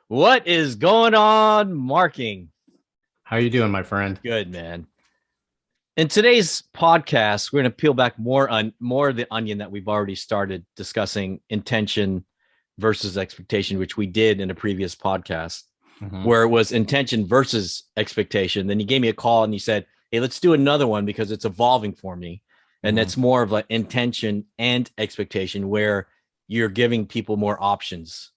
What is going on, Marking? How you doing, my friend? Good, man. In today's podcast, we're going to peel back more of the onion that we've already started discussing intention versus expectation, which we did in a previous podcast, where it was intention versus expectation. Then you gave me a call and you said, "Hey, let's do another one because it's evolving for me." And that's more of an intention and expectation where you're giving people more options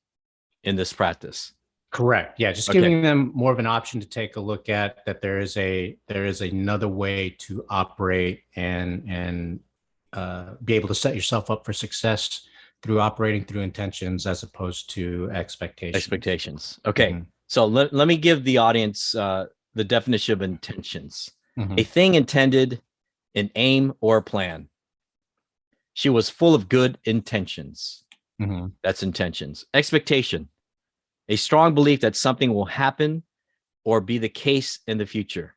in this practice. Correct. Yeah, just Okay. giving them more of an option to take a look at that there is another way to operate and be able to set yourself up for success through operating through intentions as opposed to Expectations. Okay. So let me give the audience the definition of intentions. A thing intended, an aim or a plan. She was full of good intentions. That's intentions. Expectation. A strong belief that something will happen or be the case in the future.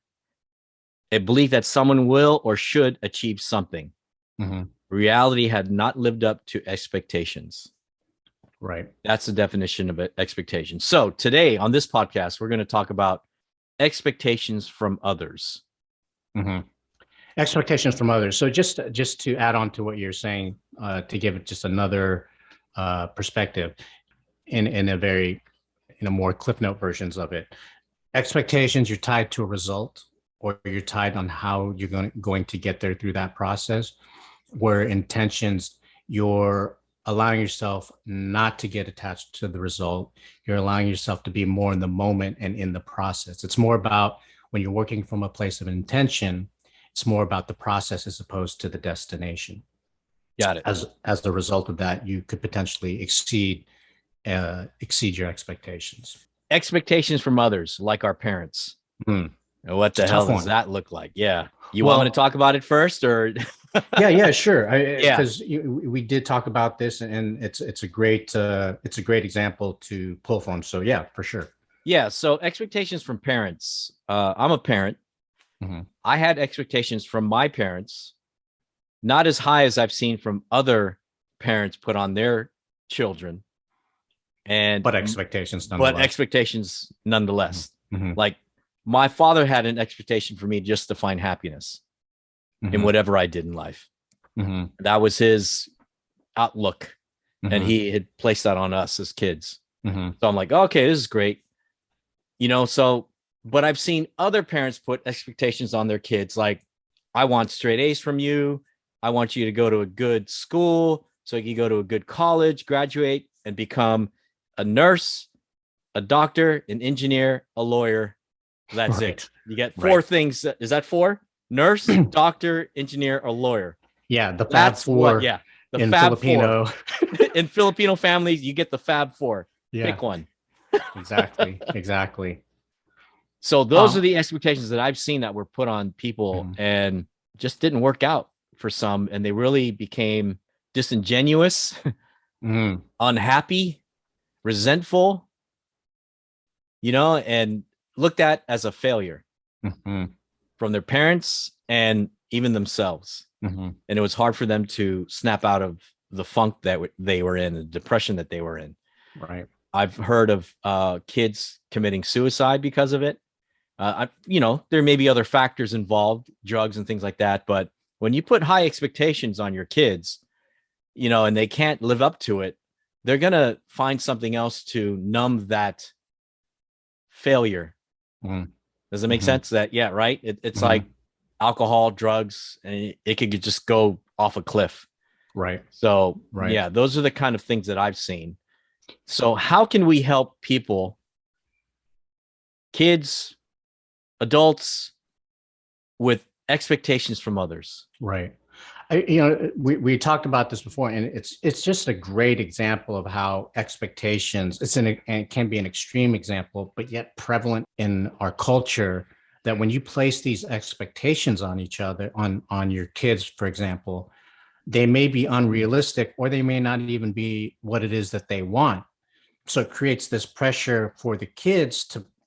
A belief that someone will or should achieve something. Reality had not lived up to expectations. Right. That's the definition of expectation. So today on this podcast, we're going to talk about expectations from others. Expectations from others. So just to add on to what you're saying, to give it just another perspective in a more cliff note versions of it. Expectations, you're tied to a result, or you're tied on how you're going to get there through that process. Where intentions, you're allowing yourself not to get attached to the result. You're allowing yourself to be more in the moment and in the process. It's more about when you're working from a place of intention, it's more about the process as opposed to the destination. Got it. As the result of that, you could potentially exceed your expectations. Expectations from others, like our parents. What the hell does that look like? Yeah. You want me to talk about it first, or? yeah, sure. Because we did talk about this, and it's a great example to pull from. So yeah, for sure. Yeah. So expectations from parents. I'm a parent. I had expectations from my parents, not as high as I've seen from other parents put on their children. But expectations nonetheless. Like my father had an expectation for me just to find happiness in whatever I did in life. That was his outlook. And he had placed that on us as kids. So I'm like, okay, this is great. But I've seen other parents put expectations on their kids. Like, I want straight A's from you. I want you to go to a good school so you can go to a good college, graduate, and become a nurse, a doctor, an engineer, a lawyer. That's it. You get four things. Is that four? Nurse, doctor, engineer, or lawyer. Yeah, the Fab Four. The in Fab Filipino. Four. In Filipino families, you get the Fab Four. Yeah. Pick one. Exactly. So those are the expectations that I've seen that were put on people and just didn't work out for some. And they really became disingenuous, unhappy, resentful, and looked at as a failure from their parents and even themselves. And it was hard for them to snap out of the funk that they were in, the depression that they were in. Right. I've heard of kids committing suicide because of it. There may be other factors involved, drugs and things like that. But when you put high expectations on your kids, and they can't live up to it, they're going to find something else to numb that failure. Does it make sense? Right? It's like alcohol, drugs, and it could just go off a cliff. Right. So, yeah, those are the kind of things that I've seen. So how can we help people, kids, adults, with expectations from others? Right. We talked about this before, and it's just a great example of how expectations, and it can be an extreme example, but yet prevalent in our culture, that when you place these expectations on each other, on your kids, for example, they may be unrealistic, or they may not even be what it is that they want. So it creates this pressure for the kids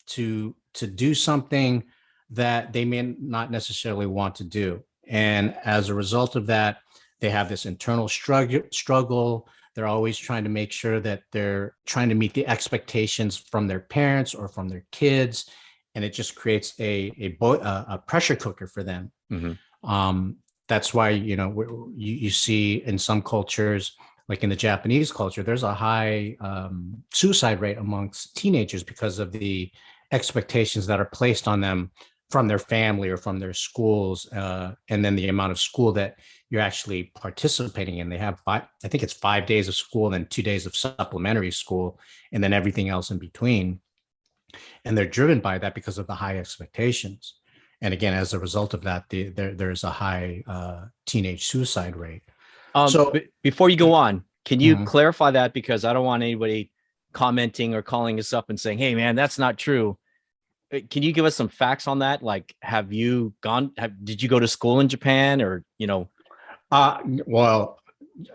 to do something that they may not necessarily want to do. And as a result of that, they have this internal struggle. They're always trying to make sure that they're trying to meet the expectations from their parents or from their kids. And it just creates a pressure cooker for them. That's why, you see in some cultures, like in the Japanese culture, there's a high suicide rate amongst teenagers because of the expectations that are placed on them from their family or from their schools, and then the amount of school that you're actually participating in. They have I think it's 5 days of school, then 2 days of supplementary school, and then everything else in between. And they're driven by that because of the high expectations. And again, as a result of that, there's a high teenage suicide rate. So before you go on, can you clarify that? Because I don't want anybody commenting or calling us up and saying, hey, man, that's not true. Can you give us some facts on that? Like, did you go to school in Japan, or, Well,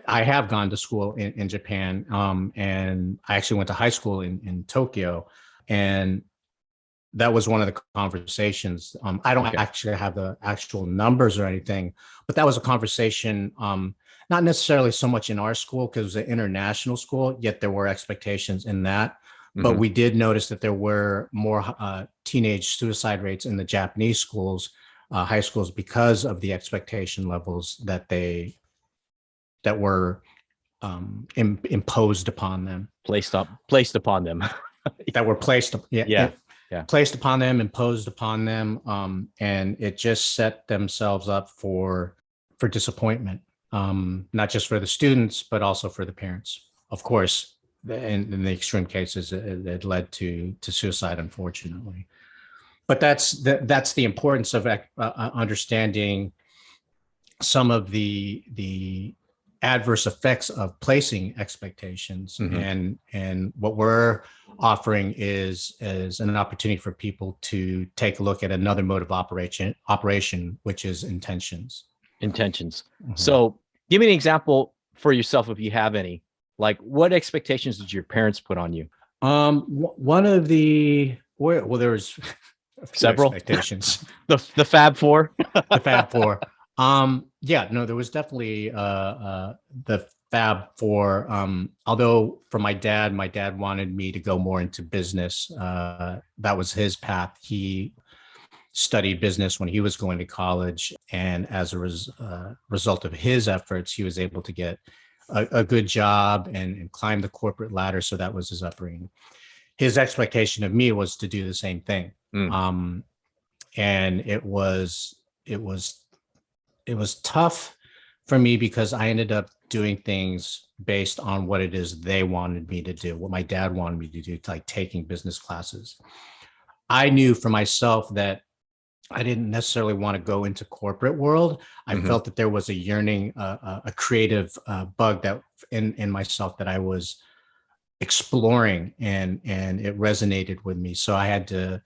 I have gone to school in Japan, and I actually went to high school in Tokyo. And that was one of the conversations. I don't actually have the actual numbers or anything, but that was a conversation, not necessarily so much in our school because it was an international school, yet there were expectations in that. But we did notice that there were more teenage suicide rates in the Japanese schools, high schools, because of the expectation levels that were imposed upon them. Placed upon them. That were placed upon them, imposed upon them, and it just set themselves up for disappointment, not just for the students, but also for the parents. Of course, in the extreme cases, it led to suicide, unfortunately. But that's the importance of understanding some of the adverse effects of placing expectations. And what we're offering is an opportunity for people to take a look at another mode of operation, which is intentions. So give me an example for yourself, if you have any. Like, what expectations did your parents put on you? One of there was several expectations. the Fab Four. The Fab Four. There was definitely the Fab Four. Although for my dad wanted me to go more into business. That was his path. He studied business when he was going to college, and as a result of his efforts, he was able to get a good job and climb the corporate ladder. So that was his upbringing. His expectation of me was to do the same thing. And it was tough for me because I ended up doing things based on what it is they wanted me to do, what my dad wanted me to do, like taking business classes. I knew for myself that I didn't necessarily want to go into corporate world. I felt that there was a yearning, a creative bug that in myself that I was exploring, and it resonated with me. So I had to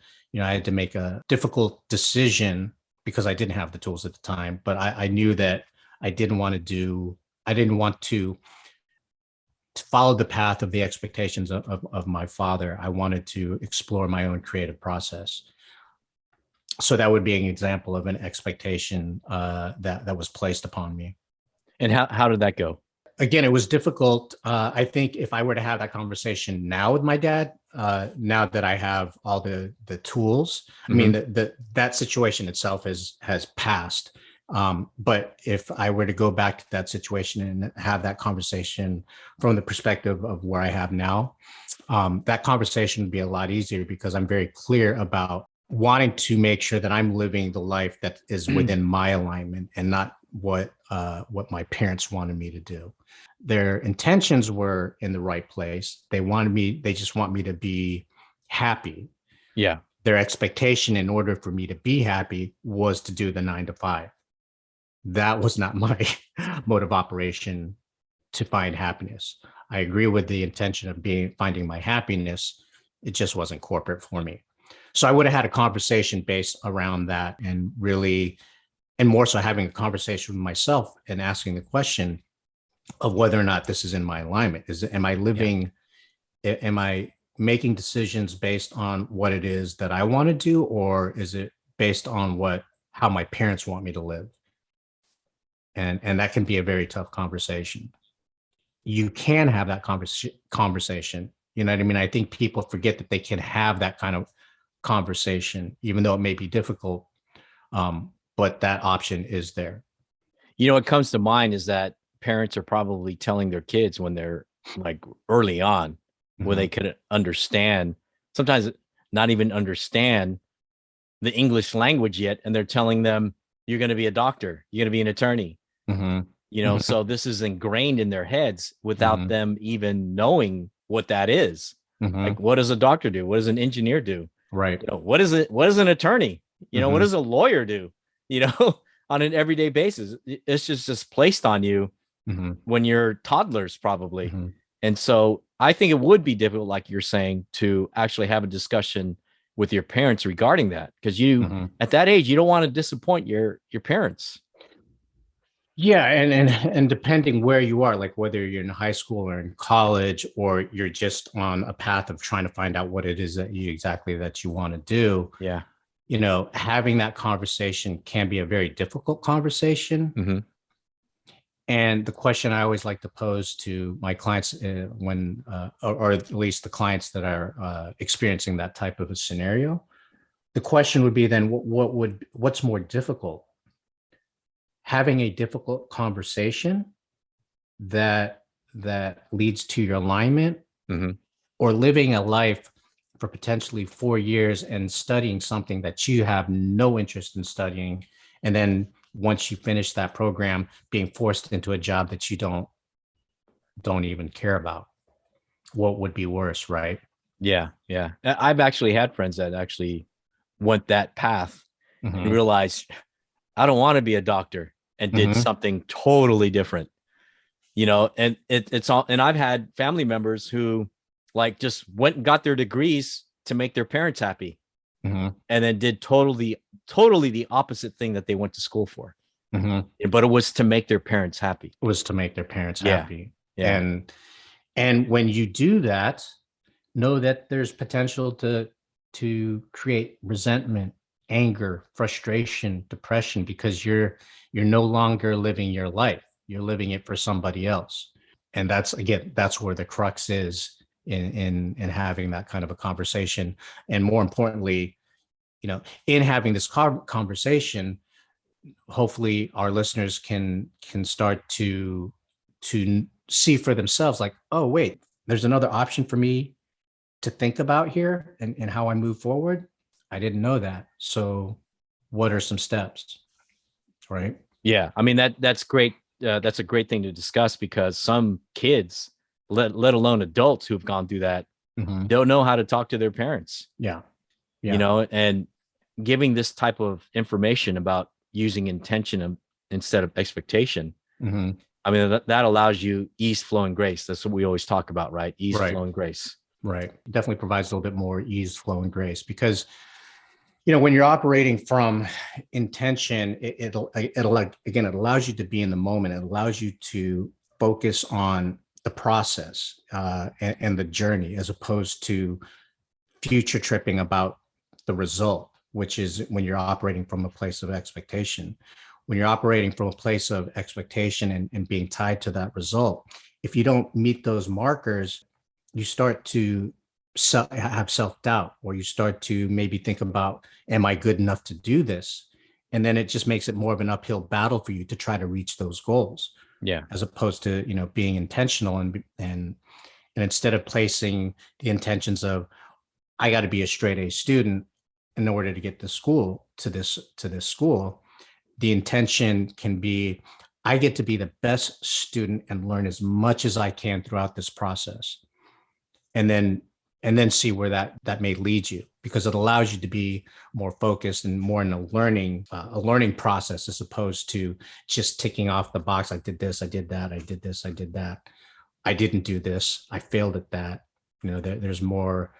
make a difficult decision because I didn't have the tools at the time. But I knew that I didn't want to follow the path of the expectations of my father. I wanted to explore my own creative process. So that would be an example of an expectation that was placed upon me. And how did that go? Again, it was difficult. I think if I were to have that conversation now with my dad, now that I have all the tools, I mean, that situation itself has passed. But if I were to go back to that situation and have that conversation from the perspective of where I have now, that conversation would be a lot easier because I'm very clear about wanting to make sure that I'm living the life that is within my alignment and not what my parents wanted me to do. Their intentions were in the right place. They just want me to be happy. Yeah. Their expectation in order for me to be happy was to do the 9 to 5. That was not my mode of operation to find happiness. I agree with the intention of finding my happiness. It just wasn't corporate for me. So I would have had a conversation based around that, and really, and more so having a conversation with myself and asking the question of whether or not this is in my alignment. Am I making decisions based on what it is that I want to do, or is it based on how my parents want me to live? And that can be a very tough conversation. you can have that conversation. You know what I mean? I think people forget that they can have that kind of conversation, even though it may be difficult. But that option is there. You know, what comes to mind is that parents are probably telling their kids when they're like early on, where they could understand, sometimes not even understand the English language yet. And they're telling them, you're going to be a doctor, you're going to be an attorney. You know, so this is ingrained in their heads without them even knowing what that is. Like, what does a doctor do? What does an engineer do? Right. You know, what is it? What does an attorney? You know, what does a lawyer do? You know, on an everyday basis, it's just placed on you when you're toddlers, probably. And so I think it would be difficult, like you're saying, to actually have a discussion with your parents regarding that, because you at that age, you don't want to disappoint your parents. Yeah, and depending where you are, like whether you're in high school or in college, or you're just on a path of trying to find out what it is that you want to do. Yeah. You know, having that conversation can be a very difficult conversation. And the question I always like to pose to my clients or at least the clients that are experiencing that type of a scenario, the question would be then, what's more difficult? Having a difficult conversation that leads to your alignment, or living a life for potentially 4 years and studying something that you have no interest in studying, and then once you finish that program, being forced into a job that you don't even care about. What would be worse, right? Yeah. I've actually had friends that actually went that path and realized, I don't want to be a doctor, and did something totally different, you know. And it's all, and I've had family members who like just went and got their degrees to make their parents happy, and then did totally the opposite thing that they went to school for. But it was to make their parents happy. It was to make their parents happy. Yeah. And when you do that, know that there's potential to create resentment, anger, frustration, depression, because you're no longer living your life. You're living it for somebody else. And that's where the crux is in having that kind of a conversation. And more importantly, you know, in having this conversation, hopefully our listeners can start to see for themselves, like, oh, wait, there's another option for me to think about here, and how I move forward. I didn't know that. So what are some steps? Right. Yeah. I mean, that's great. That's a great thing to discuss, because some kids, let alone adults who've gone through that, don't know how to talk to their parents. Yeah. You know, and giving this type of information about using intention instead of expectation. I mean, that allows you ease, flow, and grace. That's what we always talk about, right? Ease, flow, and grace. Right. Definitely provides a little bit more ease, flow, and grace, because, you know, when you're operating from intention, it allows you to be in the moment. It allows you to focus on the process and the journey, as opposed to future tripping about the result, which is when you're operating from a place of expectation. When you're operating from a place of expectation and being tied to that result, if you don't meet those markers, you start to have self-doubt, or you start to maybe think about, am I good enough to do this? And then it just makes it more of an uphill battle for you to try to reach those goals. Yeah. As opposed to, you know, being intentional and instead of placing the intentions of, I got to be a straight A student in order to get to this school, the intention can be, I get to be the best student and learn as much as I can throughout this process. And then see where that may lead you, because it allows you to be more focused and more in a learning process, as opposed to just ticking off the box. I did this, I did that, I did this, I did that. I didn't do this, I failed at that. You know, there's more,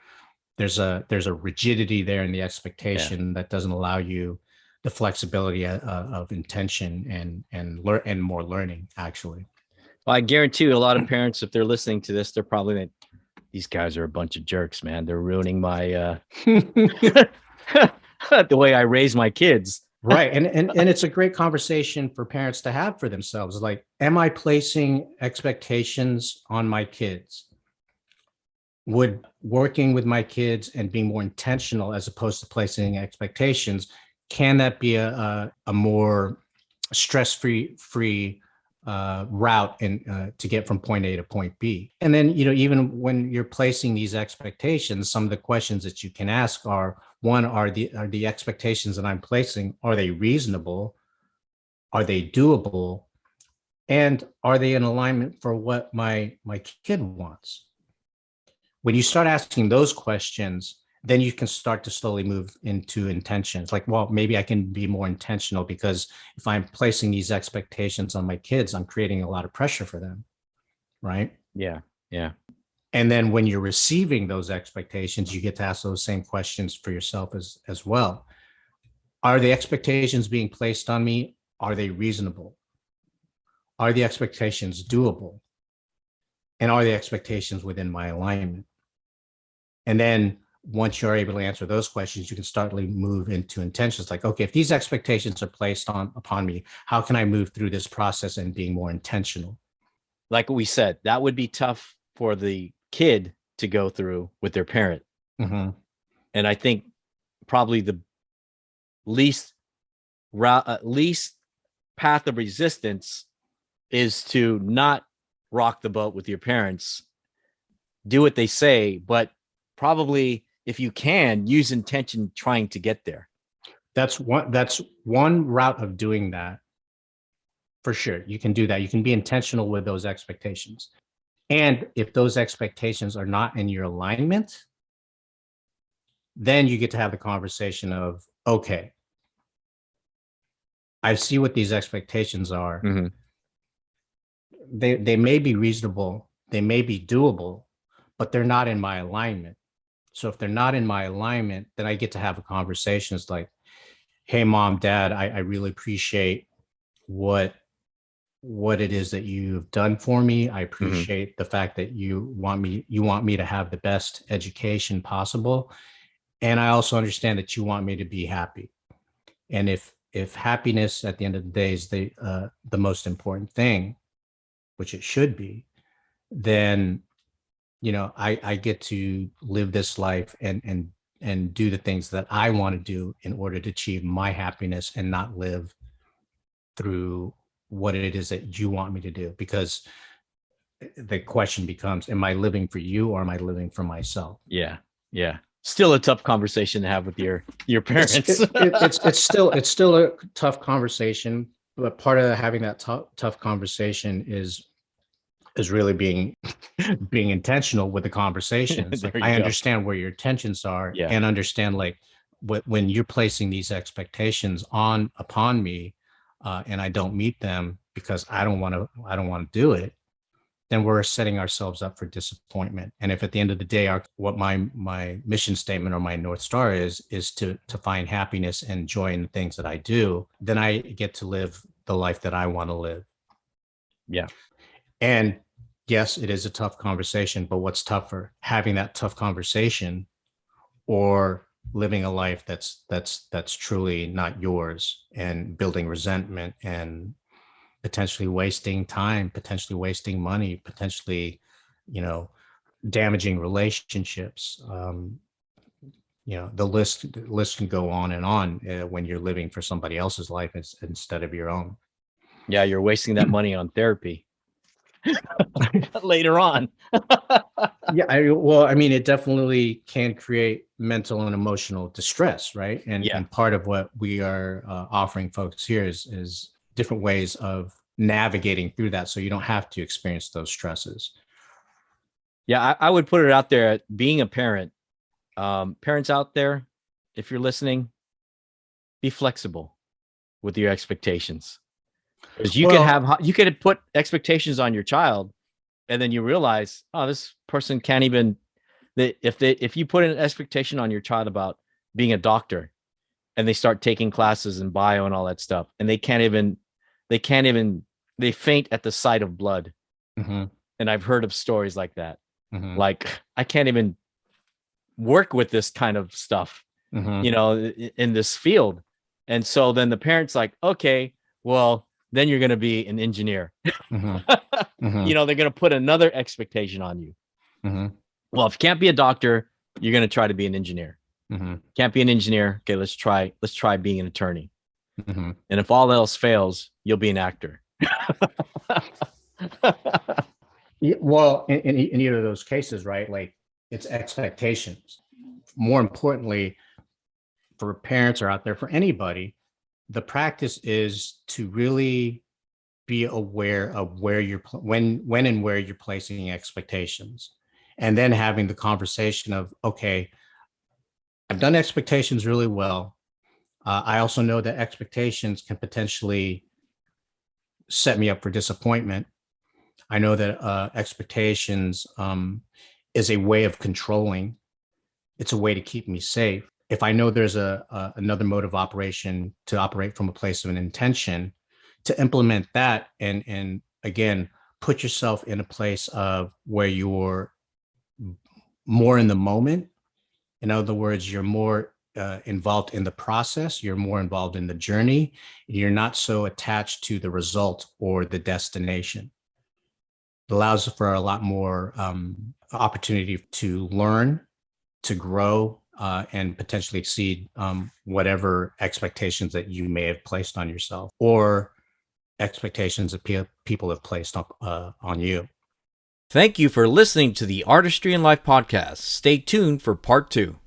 there's a rigidity there in the expectation that doesn't allow you the flexibility of intention and more learning, actually. Well, I guarantee you, a lot of parents, if they're listening to this, they're probably like, these guys are a bunch of jerks, man. They're ruining my the way I raise my kids. Right. And it's a great conversation for parents to have for themselves. Like, am I placing expectations on my kids? Would working with my kids and being more intentional as opposed to placing expectations, can that be a more stress-free route and to get from point A to point B? And then, even when you're placing these expectations, some of the questions that you can ask are, one, are the expectations that I'm placing, are they reasonable? Are they doable? And are they in alignment for what my kid wants? When you start asking those questions, then you can start to slowly move into intentions. Like, well, maybe I can be more intentional, because if I'm placing these expectations on my kids, I'm creating a lot of pressure for them. Right. Yeah. Yeah. And then when you're receiving those expectations, you get to ask those same questions for yourself as well. Are the expectations being placed on me? Are they reasonable? Are the expectations doable? And are the expectations within my alignment? And then once you're able to answer those questions, you can start to move into intentions. Like, okay, if these expectations are placed upon me, how can I move through this process and being more intentional? Like we said, that would be tough for the kid to go through with their parent. Mm-hmm. And I think probably the least path of resistance is to not rock the boat with your parents. Do what they say, but probably, if you can, use intention trying to get there. That's one route of doing that. For sure, you can do that. You can be intentional with those expectations. And if those expectations are not in your alignment, then you get to have the conversation of, okay, I see what these expectations are. Mm-hmm. They may be reasonable, they may be doable, but they're not in my alignment. So if they're not in my alignment, then I get to have a conversation. It's like, hey, mom, dad, I really appreciate what it is that you've done for me. I appreciate the fact that you want me to have the best education possible. And I also understand that you want me to be happy. And if happiness at the end of the day is the most important thing, which it should be, then I get to live this life and do the things that I want to do in order to achieve my happiness, and not live through what it is that you want me to do. Because the question becomes, am I living for you, or am I living for myself? Yeah. Yeah. Still a tough conversation to have with your parents. It's still a tough conversation, but part of having that tough conversation is really being intentional with the conversations. Like, I understand where your intentions are, and understand, like, when you're placing these expectations upon me, and I don't meet them because I don't want to do it, then we're setting ourselves up for disappointment. And if at the end of the day, what my mission statement or my North Star is to find happiness and joy in the things that I do, then I get to live the life that I want to live. Yeah. And yes, it is a tough conversation, but what's tougher, having that tough conversation, or living a life that's truly not yours, and building resentment, and potentially wasting time, potentially wasting money, potentially, damaging relationships. The list can go on and on, when you're living for somebody else's life instead of your own. Yeah, you're wasting that money on therapy later on. Yeah, it definitely can create mental and emotional distress, right? And part of what we are offering folks here is different ways of navigating through that, so you don't have to experience those stresses. Yeah, I would put it out there, being a parent, parents out there, if you're listening, be flexible with your expectations. Because you could put expectations on your child, and then you realize, oh, this person can't even. If you put an expectation on your child about being a doctor, and they start taking classes in bio and all that stuff, and they faint at the sight of blood. Mm-hmm. And I've heard of stories like that. Mm-hmm. Like, I can't even work with this kind of stuff, mm-hmm. In this field. And so then the parents like, okay, well, then you're going to be an engineer. Mm-hmm. You know, they're going to put another expectation on you. Mm-hmm. Well, if you can't be a doctor, you're going to try to be an engineer. Mm-hmm. Can't be an engineer. Okay, let's try being an attorney. Mm-hmm. And if all else fails, you'll be an actor. Well, in either of those cases, right? Like it's expectations. More importantly, for parents or out there, for anybody, the practice is to really be aware of where you're when and where you're placing expectations, and then having the conversation of, okay, I've done expectations really well. I also know that expectations can potentially set me up for disappointment. I know that expectations is a way of controlling. It's a way to keep me safe. If I know there's another mode of operation to operate from a place of an intention, to implement that and again put yourself in a place of where you're more in the moment. In other words, you're more involved in the process, you're more involved in the journey, you're not so attached to the result or the destination. It allows for a lot more opportunity to learn, to grow, and potentially exceed whatever expectations that you may have placed on yourself or expectations that people have placed on you. Thank you for listening to the Artistry in Life podcast. Stay tuned for part 2.